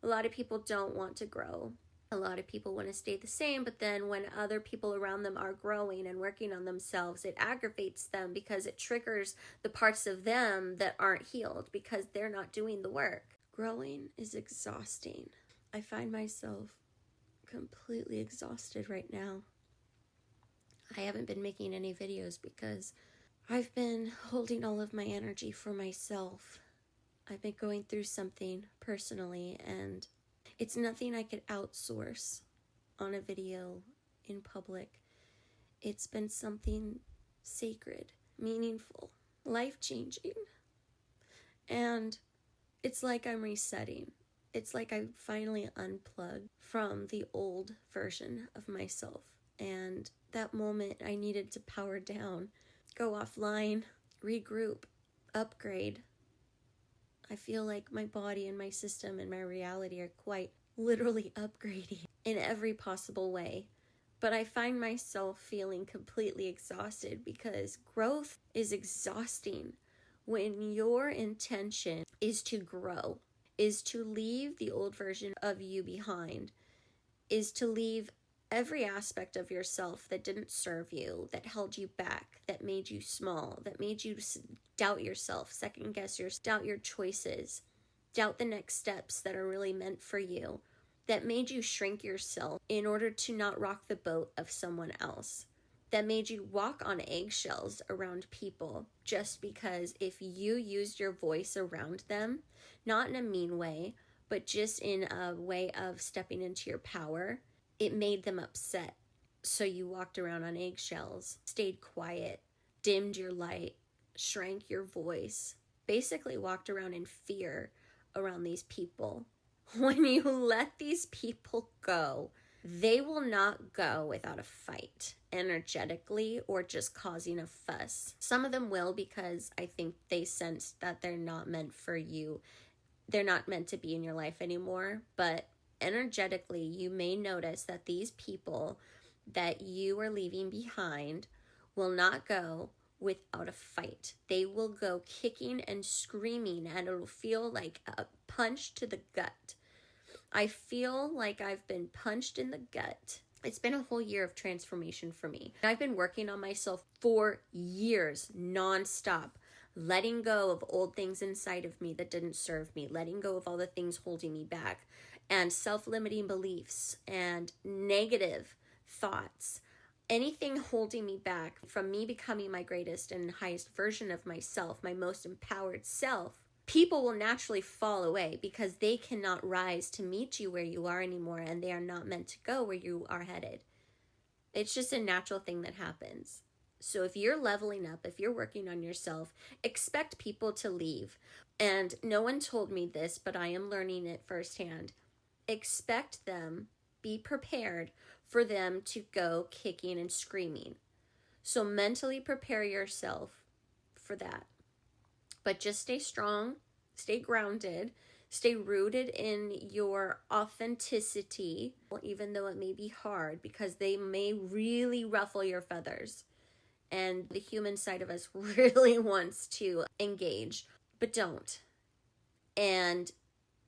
A lot of people don't want to grow. A lot of people want to stay the same, but then when other people around them are growing and working on themselves, it aggravates them because it triggers the parts of them that aren't healed because they're not doing the work. Growing is exhausting. I find myself completely exhausted right now. I haven't been making any videos because I've been holding all of my energy for myself. I've been going through something personally, and it's nothing I could outsource on a video in public. It's been something sacred, meaningful, life-changing. And it's like I'm resetting. It's like I finally unplugged from the old version of myself. And that moment I needed to power down, go offline, regroup, upgrade. I feel like my body and my system and my reality are quite literally upgrading in every possible way. But I find myself feeling completely exhausted because growth is exhausting when your intention is to grow, is to leave the old version of you behind, is to leave every aspect of yourself that didn't serve you, that held you back, that made you small, that made you doubt yourself, second guess yourself, doubt your choices, doubt the next steps that are really meant for you, that made you shrink yourself in order to not rock the boat of someone else, that made you walk on eggshells around people just because if you used your voice around them, not in a mean way, but just in a way of stepping into your power, it made them upset. So you walked around on eggshells, stayed quiet, dimmed your light, shrank your voice, basically walked around in fear around these people. When you let these people go, they will not go without a fight, energetically or just causing a fuss. Some of them will because I think they sense that they're not meant for you. They're not meant to be in your life anymore, but energetically, you may notice that these people that you are leaving behind will not go without a fight. They will go kicking and screaming, and it'll feel like a punch to the gut. I feel like I've been punched in the gut. It's been a whole year of transformation for me. I've been working on myself for years, nonstop. Letting go of old things inside of me that didn't serve me, letting go of all the things holding me back, and self-limiting beliefs and negative thoughts, anything holding me back from me becoming my greatest and highest version of myself, my most empowered self. People will naturally fall away because they cannot rise to meet you where you are anymore, and they are not meant to go where you are headed. It's just a natural thing that happens. So if you're leveling up, if you're working on yourself, expect people to leave. And no one told me this, but I am learning it firsthand. Expect them, be prepared for them to go kicking and screaming. So mentally prepare yourself for that. But just stay strong, stay grounded, stay rooted in your authenticity, even though it may be hard because they may really ruffle your feathers. And the human side of us really wants to engage, but don't. And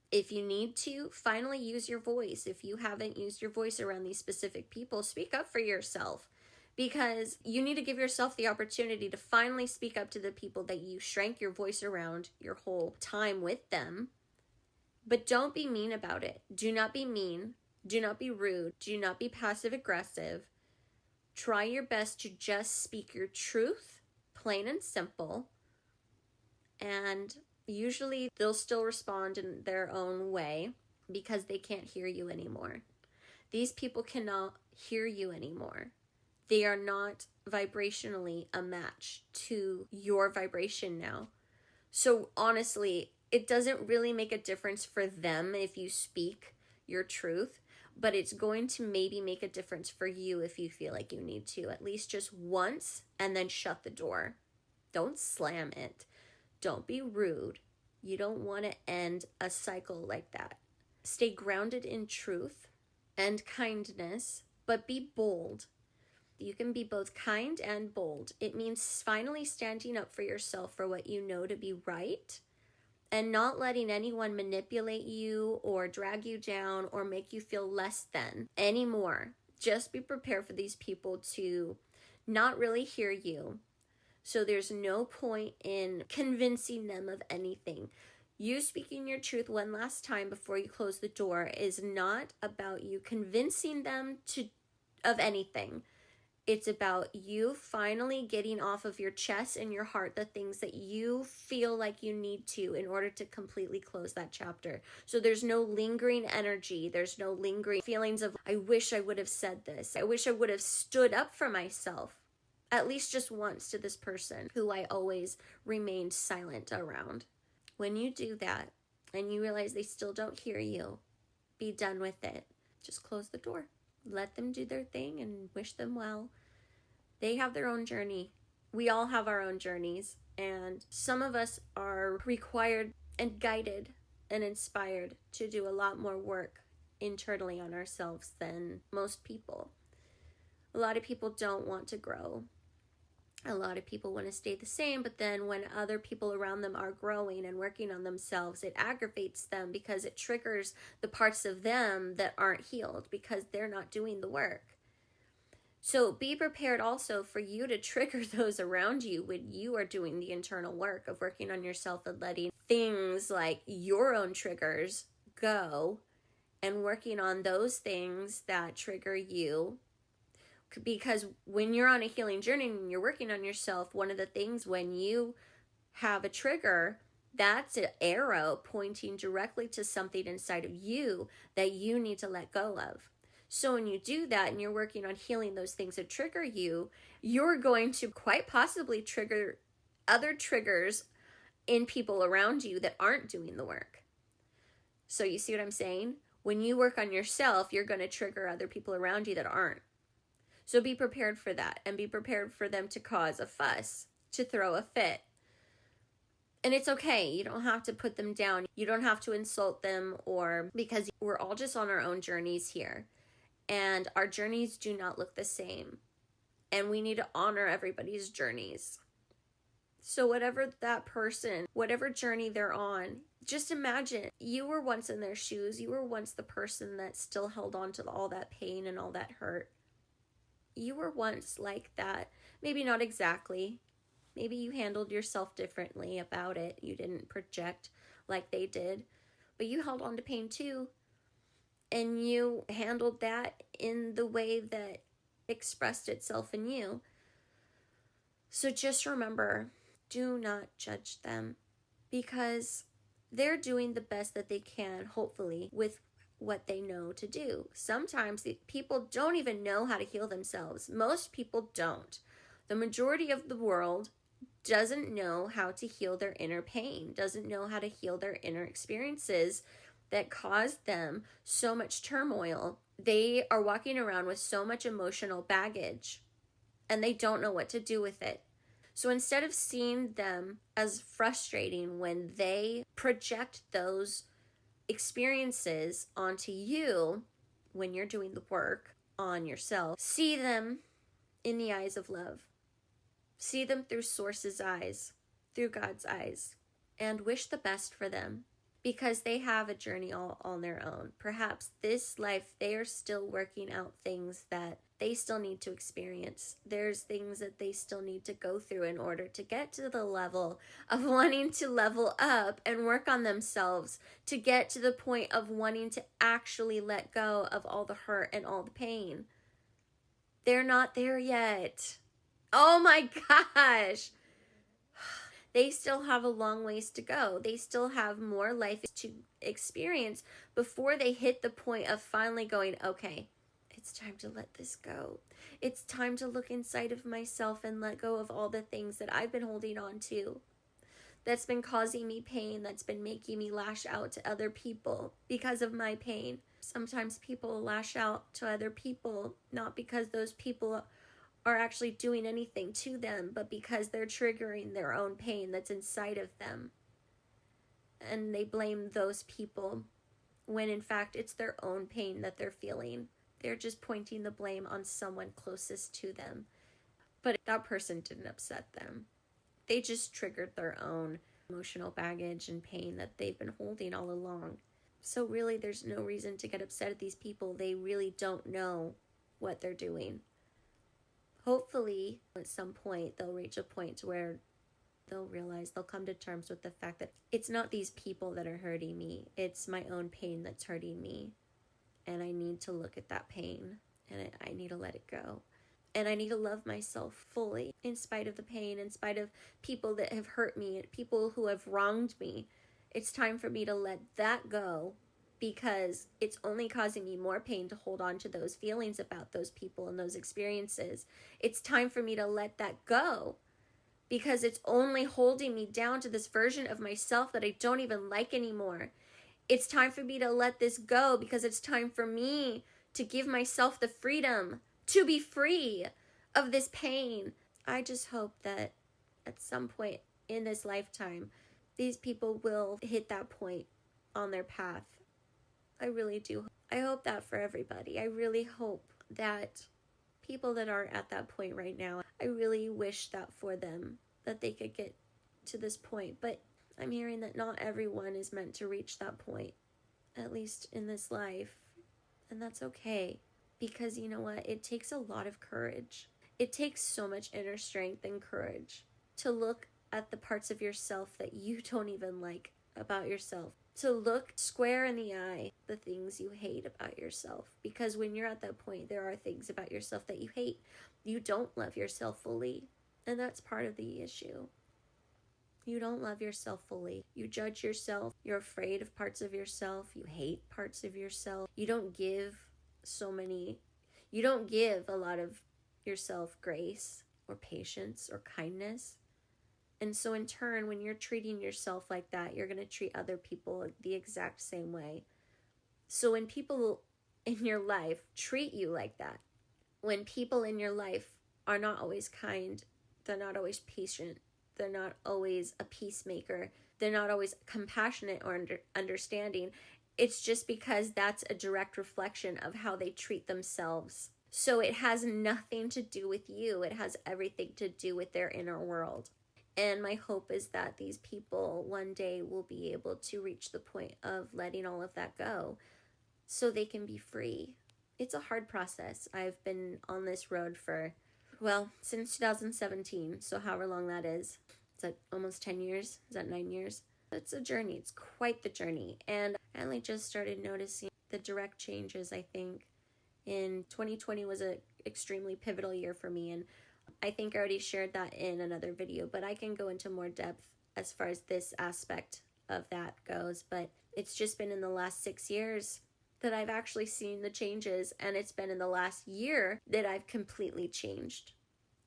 if you need to, finally use your voice. If you haven't used your voice around these specific people, speak up for yourself. Because you need to give yourself the opportunity to finally speak up to the people that you shrank your voice around your whole time with them. But don't be mean about it. Do not be mean. Do not be rude. Do not be passive aggressive. Try your best to just speak your truth, plain and simple. And usually they'll still respond in their own way because they can't hear you anymore. These people cannot hear you anymore. They are not vibrationally a match to your vibration now. So honestly, it doesn't really make a difference for them if you speak your truth, but it's going to maybe make a difference for you if you feel like you need to, at least just once, and then shut the door. Don't slam it. Don't be rude. You don't want to end a cycle like that. Stay grounded in truth and kindness, but be bold. You can be both kind and bold. It means finally standing up for yourself for what you know to be right and not letting anyone manipulate you or drag you down or make you feel less than anymore. Just be prepared for these people to not really hear you. So there's no point in convincing them of anything. You speaking your truth one last time before you close the door is not about you convincing them of anything. It's about you finally getting off of your chest and your heart the things that you feel like you need to in order to completely close that chapter. So there's no lingering energy. There's no lingering feelings of, I wish I would have said this. I wish I would have stood up for myself at least just once to this person who I always remained silent around. When you do that and you realize they still don't hear you, be done with it. Just close the door. Let them do their thing and wish them well. They have their own journey. We all have our own journeys. And some of us are required and guided and inspired to do a lot more work internally on ourselves than most people. A lot of people don't want to grow. A lot of people want to stay the same, but then when other people around them are growing and working on themselves, it aggravates them because it triggers the parts of them that aren't healed because they're not doing the work. So be prepared also for you to trigger those around you when you are doing the internal work of working on yourself and letting things like your own triggers go and working on those things that trigger you. Because when you're on a healing journey and you're working on yourself, one of the things when you have a trigger, that's an arrow pointing directly to something inside of you that you need to let go of. So when you do that and you're working on healing those things that trigger you, you're going to quite possibly trigger other triggers in people around you that aren't doing the work. So you see what I'm saying? When you work on yourself, you're going to trigger other people around you that aren't. So be prepared for that and be prepared for them to cause a fuss, to throw a fit. And it's okay. You don't have to put them down. You don't have to insult them because we're all just on our own journeys here. And our journeys do not look the same. And we need to honor everybody's journeys. So whatever that person, whatever journey they're on, just imagine you were once in their shoes. You were once the person that still held on to all that pain and all that hurt. You were once like that. Maybe not exactly. Maybe you handled yourself differently about it. You didn't project like they did. But you held on to pain too. And you handled that in the way that expressed itself in you. So just remember, do not judge them because they're doing the best that they can, hopefully, with what they know to do. Sometimes people don't even know how to heal themselves. Most people don't. The majority of the world doesn't know how to heal their inner pain, doesn't know how to heal their inner experiences that caused them so much turmoil. They are walking around with so much emotional baggage and they don't know what to do with it. So instead of seeing them as frustrating when they project those experiences onto you when you're doing the work on yourself, see them in the eyes of love. See them through Source's eyes, through God's eyes, and wish the best for them because they have a journey all on their own. Perhaps this life, they are still working out things that they still need to experience. There's things that they still need to go through in order to get to the level of wanting to level up and work on themselves, to get to the point of wanting to actually let go of all the hurt and all the pain. They're not there yet. Oh my gosh. They still have a long ways to go. They still have more life to experience before they hit the point of finally going, okay, it's time to let this go. It's time to look inside of myself and let go of all the things that I've been holding on to. That's been causing me pain, that's been making me lash out to other people because of my pain. Sometimes people lash out to other people, not because those people are actually doing anything to them, but because they're triggering their own pain that's inside of them. And they blame those people when in fact it's their own pain that they're feeling. They're just pointing the blame on someone closest to them. But that person didn't upset them. They just triggered their own emotional baggage and pain that they've been holding all along. So really, there's no reason to get upset at these people. They really don't know what they're doing. Hopefully, at some point, they'll reach a point where they'll realize, they'll come to terms with the fact that it's not these people that are hurting me. It's my own pain that's hurting me. And I need to look at that pain, and I need to let it go. And I need to love myself fully, in spite of the pain, in spite of people that have hurt me, people who have wronged me. It's time for me to let that go, because it's only causing me more pain to hold on to those feelings about those people and those experiences. It's time for me to let that go, because it's only holding me down to this version of myself that I don't even like anymore. It's time for me to let this go, because it's time for me to give myself the freedom to be free of this pain. I just hope that at some point in this lifetime, these people will hit that point on their path. I really do. I hope that for everybody. I really hope that people that are at that point right now, I really wish that for them, that they could get to this point. But I'm hearing that not everyone is meant to reach that point, at least in this life. And that's okay, because you know what? It takes a lot of courage. It takes so much inner strength and courage to look at the parts of yourself that you don't even like about yourself. To look square in the eye the things you hate about yourself. Because when you're at that point, there are things about yourself that you hate. You don't love yourself fully. And that's part of the issue. You don't love yourself fully. You judge yourself. You're afraid of parts of yourself. You hate parts of yourself. You don't give a lot of yourself grace or patience or kindness. And so in turn, when you're treating yourself like that, you're going to treat other people the exact same way. So when people in your life treat you like that, when people in your life are not always kind, they're not always patient, they're not always a peacemaker, they're not always compassionate or understanding, it's just because that's a direct reflection of how they treat themselves. So it has nothing to do with you. It has everything to do with their inner world. And my hope is that these people one day will be able to reach the point of letting all of that go so they can be free. It's a hard process. I've been on this road since 2017, so however long that is. Is that almost 10 years? Is that 9 years? It's a journey. It's quite the journey. And I only just started noticing the direct changes, I think. In 2020 was an extremely pivotal year for me, and I think I already shared that in another video, but I can go into more depth as far as this aspect of that goes. But it's just been in the last 6 years that I've actually seen the changes, and it's been in the last year that I've completely changed.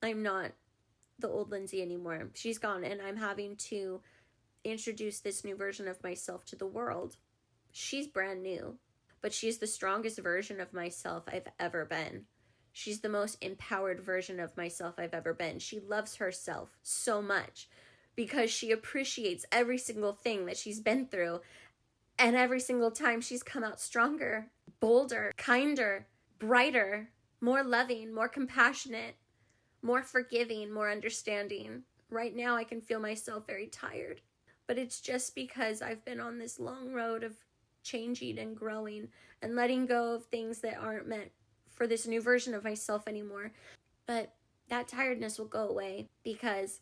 I'm not the old Lindsay anymore. She's gone, and I'm having to introduce this new version of myself to the world. She's brand new, but she's the strongest version of myself I've ever been. She's the most empowered version of myself I've ever been. She loves herself so much because she appreciates every single thing that she's been through. And every single time she's come out stronger, bolder, kinder, brighter, more loving, more compassionate, more forgiving, more understanding. Right now I can feel myself very tired. But it's just because I've been on this long road of changing and growing and letting go of things that aren't meant for this new version of myself anymore. But that tiredness will go away because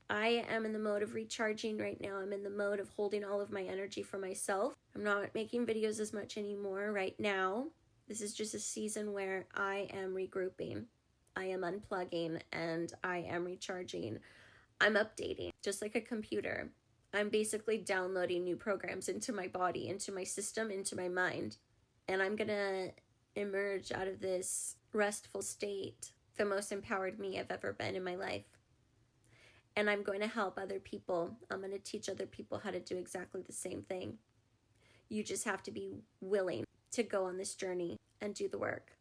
I am in the mode of recharging right now. I'm in the mode of holding all of my energy for myself. I'm not making videos as much anymore right now. This is just a season where I am regrouping. I am unplugging and I am recharging. I'm updating, just like a computer. I'm basically downloading new programs into my body, into my system, into my mind. And I'm gonna emerge out of this restful state, the most empowered me I've ever been in my life. And I'm going to help other people. I'm going to teach other people how to do exactly the same thing. You just have to be willing to go on this journey and do the work.